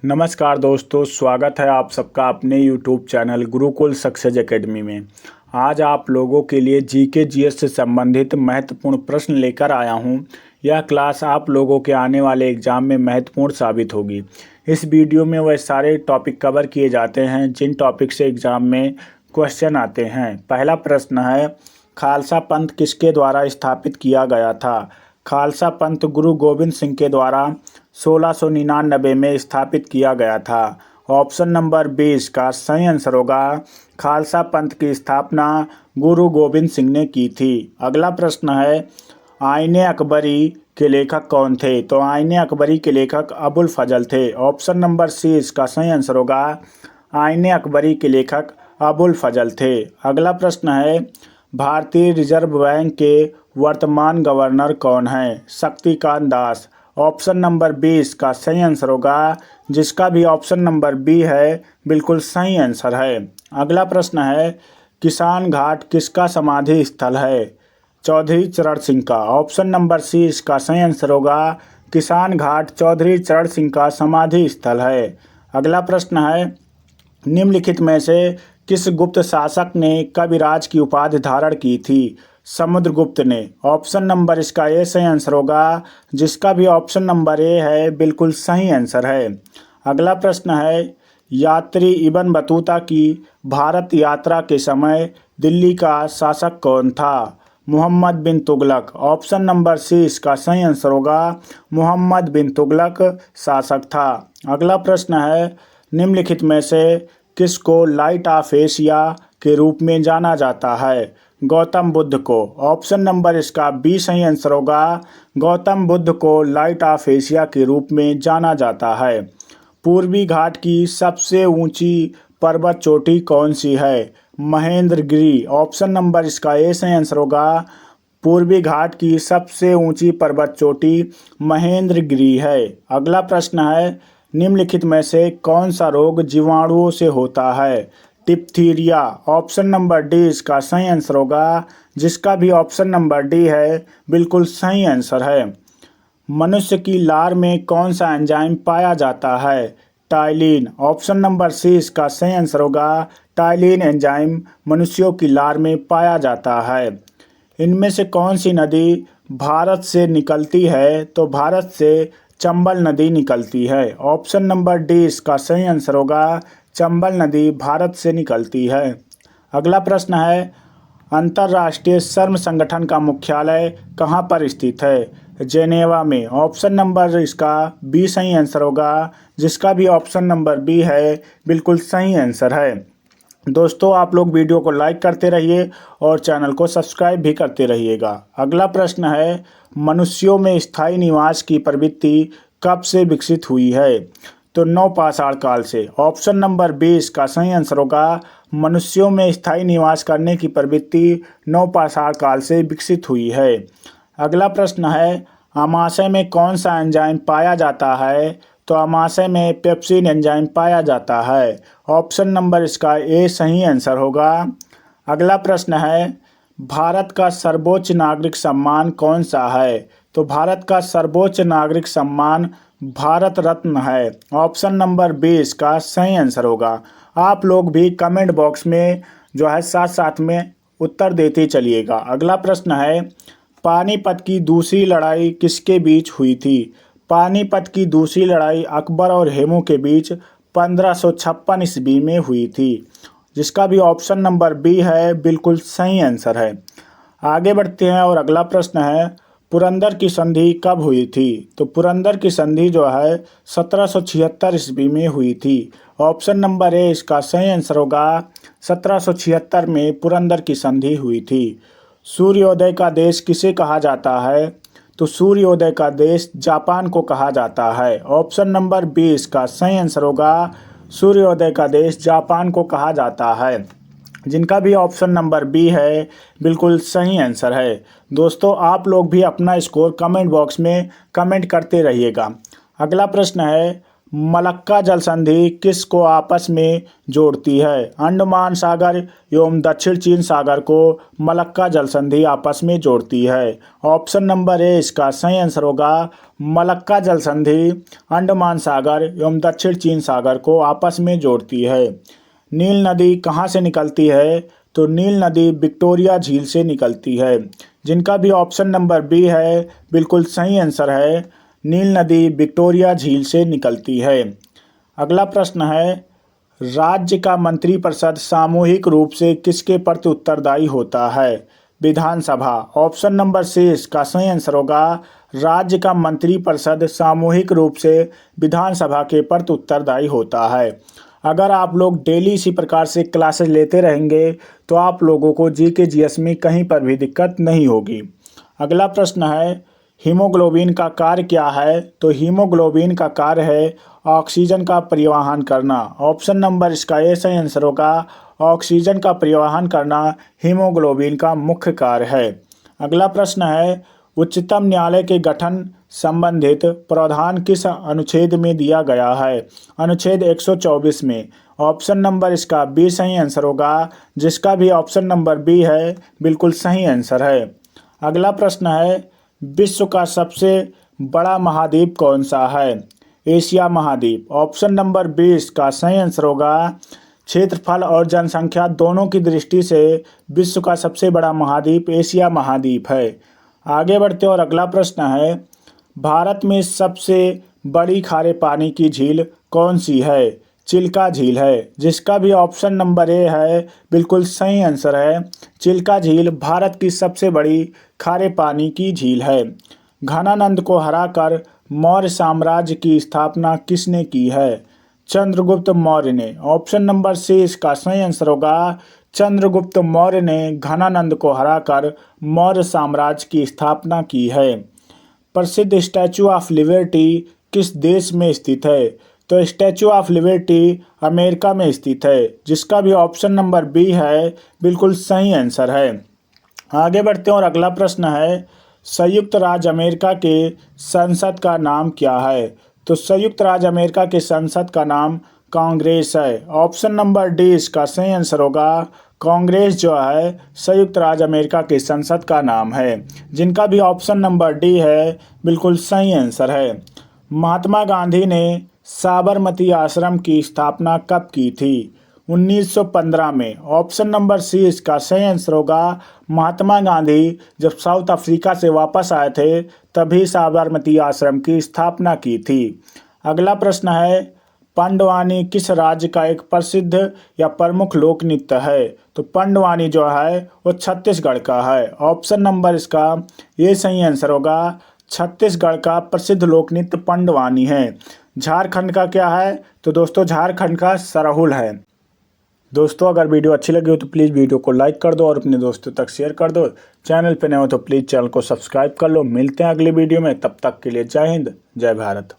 नमस्कार दोस्तों, स्वागत है आप सबका अपने YouTube channel Gurukul success academy में। आज आप लोगों के लिए जीके जीएस से संबंधित महत्वपूर्ण प्रश्न लेकर आया हूं। यह क्लास आप लोगों के आने वाले एग्जाम में महत्वपूर्ण साबित होगी। इस वीडियो में वह सारे टॉपिक कवर किए जाते हैं जिन टॉपिक से एग्जाम में क्वेश्चन आते हैं। पहला प्रश्न है, खालसा पंथ किसके द्वारा स्थापित किया गया था? खालसा पंथ गुरु गोविंद सिंह के द्वारा 1699 में स्थापित किया गया था। ऑप्शन नंबर 20 का सही आंसर होगा, खालसा पंथ की स्थापना गुरु गोविंद सिंह ने की थी। अगला प्रश्न है, आईने अकबरी के लेखक कौन थे? तो आईने अकबरी के लेखक अबुल फजल थे। ऑप्शन नंबर सी इसका सही आंसर होगा, आईने अकबरी के लेखक अबुल फजल थे। अगला प्रश्न है, भारतीय रिजर्व बैंक के वर्तमान गवर्नर कौन है? शक्तिकांत दास। ऑप्शन नंबर 20 का सही आंसर होगा, जिसका भी ऑप्शन नंबर बी है बिल्कुल सही आंसर है। अगला प्रश्न है, किसान घाट किसका समाधि स्थल है? चौधरी चरण सिंह का। ऑप्शन नंबर सी इसका सही आंसर होगा, किसान घाट चौधरी चरण सिंह का समाधि स्थल है। अगला प्रश्न है, निम्नलिखित में से किस गुप्त शासक ने कविराज की उपाधि धारण की थी? समुद्रगुप्त ने। ऑप्शन नंबर इसका ए सही आंसर होगा, जिसका भी ऑप्शन नंबर ए है बिल्कुल सही आंसर है। अगला प्रश्न है, यात्री इब्न बतूता की भारत यात्रा के समय दिल्ली का शासक कौन था? मोहम्मद बिन तुगलक। ऑप्शन नंबर सी इसका सही आंसर होगा, मोहम्मद बिन तुगलक शासक था। अगला प्रश्न है, निम्नलिखित में से किसको लाइट ऑफ एशिया के रूप में जाना जाता है? गौतम बुद्ध को। ऑप्शन नंबर इसका बी सही आंसर होगा, गौतम बुद्ध को लाइट ऑफ एशिया के रूप में जाना जाता है। पूर्वी घाट की सबसे ऊंची पर्वत चोटी कौन सी है? महेंद्रगिरी। ऑप्शन नंबर इसका ए सही आंसर होगा, पूर्वी घाट की सबसे ऊंची पर्वत चोटी महेंद्रगिरी है। अगला प्रश्न है, निम्नलिखित में से कौन सा रोग जीवाणुओं से होता है? डिप्थीरिया। ऑप्शन नंबर डी इसका सही आंसर होगा, जिसका भी ऑप्शन नंबर डी है बिल्कुल सही आंसर है। मनुष्य की लार में कौन सा एंजाइम पाया जाता है? टाइलिन। ऑप्शन नंबर सी इसका सही आंसर होगा, टाइलिन एंजाइम मनुष्यों की लार में पाया जाता है। इनमें से कौन सी नदी भारत से निकलती है? तो भारत से चंबल नदी निकलती है। ऑप्शन नंबर डी इसका सही आंसर होगा, चंबल नदी भारत से निकलती है। अगला प्रश्न है, अंतर्राष्ट्रीय श्रम संगठन का मुख्यालय कहाँ पर स्थित है? जेनेवा में। ऑप्शन नंबर इसका बी सही आंसर होगा, जिसका भी ऑप्शन नंबर बी है बिल्कुल सही आंसर है। दोस्तों, आप लोग वीडियो को लाइक करते रहिए और चैनल को सब्सक्राइब भी करते रहिएगा। अगला प्रश्न है, मनुष्यों में स्थायी निवास की प्रवृत्ति कब से विकसित हुई है? तो नवपाषाण काल से। ऑप्शन नंबर 20 का सही आंसर होगा, मनुष्यों में स्थायी निवास करने की प्रवृत्ति नवपाषाण काल से विकसित हुई है। अगला प्रश्न है, आमाशय में कौन सा एंजाइम पाया जाता है? तो आमाशय में पेप्सिन एंजाइम पाया जाता है। ऑप्शन नंबर इसका ए सही आंसर होगा। अगला प्रश्न है, भारत का सर्वोच्च नागरिक सम्मान कौन सा है? तो भारत का सर्वोच्च नागरिक सम्मान भारत रत्न है। ऑप्शन नंबर 20 का सही आंसर होगा। आप लोग भी कमेंट बॉक्स में जो है साथ साथ में उत्तर देते चलिएगा। अगला प्रश्न है, पानीपत की दूसरी लड़ाई किसके बीच हुई थी? पानीपत की दूसरी लड़ाई अकबर और हेमू के बीच 1556 ईस्वी में हुई थी, जिसका भी ऑप्शन नंबर बी है बिल्कुल सही आंसर है। आगे बढ़ते हैं और अगला प्रश्न है, पुरंदर की संधि कब हुई थी? तो पुरंदर की संधि जो है 1776 ईस्वी में हुई थी। ऑप्शन नंबर ए इसका सही आंसर होगा, 1776 में पुरंदर की संधि हुई थी। सूर्योदय का देश किसे कहा जाता है? तो सूर्योदय का देश जापान को कहा जाता है। ऑप्शन नंबर 20 का सही आंसर होगा, सूर्योदय का देश जापान को कहा जाता है, जिनका भी ऑप्शन नंबर बी है बिल्कुल सही आंसर है। दोस्तों, आप लोग भी अपना स्कोर कमेंट बॉक्स में कमेंट करते रहिएगा। अगला प्रश्न है, मलक्का जल संधि किसको आपस में जोड़ती है? अंडमान सागर एवं दक्षिण चीन सागर को मलक्का जल संधि आपस में जोड़ती है। ऑप्शन नंबर ए इसका सही आंसर होगा। मलक्का जल संधि अंडमान सागर एवं दक्षिण चीन सागर को आपस में जोड़ती है। नील नदी कहाँ से निकलती है? तो नील नदी विक्टोरिया झील से निकलती है, जिनका भी ऑप्शन नंबर बी है बिल्कुल सही आंसर है। नील नदी विक्टोरिया झील से निकलती है। अगला प्रश्न है, राज्य का मंत्रिपरिषद सामूहिक रूप से किसके प्रति उत्तरदायी होता है? विधानसभा। ऑप्शन नंबर सी इसका सही आंसर होगा। राज्य का मंत्रिपरिषद सामूहिक रूप से विधानसभा के प्रति उत्तरदायी होता है। अगर आप लोग डेली इसी प्रकार से क्लासेस लेते रहेंगे तो आप लोगों को जीके जीएस में कहीं पर भी दिक्कत नहीं होगी। अगला प्रश्न है, हीमोग्लोबिन का कार्य क्या है? तो हीमोग्लोबिन का कार्य है ऑक्सीजन का परिवहन करना। ऑप्शन नंबर इसका ए सही आंसर होगा। ऑक्सीजन का परिवहन करना हीमोग्लोबिन का मुख्य कार्य है। अगला प्रश्न है, उच्चतम न्यायालय के गठन संबंधित प्रावधान किस अनुच्छेद में दिया गया है? अनुच्छेद 124 में। ऑप्शन नंबर इसका बी सही आंसर होगा, जिसका भी ऑप्शन नंबर बी है बिल्कुल सही आंसर है। अगला प्रश्न है, विश्व का सबसे बड़ा महाद्वीप कौन सा है? एशिया महाद्वीप। ऑप्शन नंबर बी इसका सही आंसर होगा। क्षेत्रफल और जनसंख्या दोनों की दृष्टि से विश्व का सबसे बड़ा महाद्वीप एशिया महाद्वीप है। आगे बढ़ते और अगला प्रश्न है, भारत में सबसे बड़ी खारे पानी की झील कौन सी है? चिल्का झील है, जिसका भी ऑप्शन नंबर ए है बिल्कुल सही आंसर है। चिल्का झील भारत की सबसे बड़ी खारे पानी की झील है। घनानंद को हराकर मौर्य साम्राज्य की स्थापना किसने की है? चंद्रगुप्त मौर्य ने। ऑप्शन नंबर सी इसका सही आंसर होगा। चंद्रगुप्त मौर्य ने घनानंद को हराकर मौर्य साम्राज्य की स्थापना की है। प्रसिद्ध स्टैचू ऑफ लिबर्टी किस देश में स्थित है? तो स्टैचू ऑफ लिबर्टी अमेरिका में स्थित है, जिसका भी ऑप्शन नंबर बी है बिल्कुल सही आंसर है। आगे बढ़ते हैं और अगला प्रश्न है, संयुक्त राज्य अमेरिका के संसद का नाम क्या है? तो संयुक्त राज्य अमेरिका के संसद का नाम कांग्रेस है। ऑप्शन नंबर डी इसका सही आंसर होगा। कांग्रेस जो है संयुक्त राज्य अमेरिका के संसद का नाम है, जिनका भी ऑप्शन नंबर डी है बिल्कुल सही आंसर है। महात्मा गांधी ने साबरमती आश्रम की स्थापना कब की थी? 1915 में। ऑप्शन नंबर सी इसका सही आंसर होगा। महात्मा गांधी जब साउथ अफ्रीका से वापस आए थे तभी साबरमती आश्रम की स्थापना की थी। अगला प्रश्न है, पंडवानी किस राज्य का एक प्रसिद्ध या प्रमुख लोक नृत्य है? तो पंडवानी जो है वो छत्तीसगढ़ का है। ऑप्शन नंबर इसका ये सही आंसर होगा। छत्तीसगढ़ का प्रसिद्ध लोक नृत्य पंडवानी है। झारखंड का क्या है? तो दोस्तों झारखंड का सरहुल है। दोस्तों अगर वीडियो अच्छी लगी हो तो प्लीज़ वीडियो को लाइक कर दो और अपने दोस्तों तक शेयर कर दो। चैनल पे नए हो तो प्लीज़ चैनल को सब्सक्राइब कर लो। मिलते हैं अगली वीडियो में, तब तक के लिए जय हिंद, जय भारत।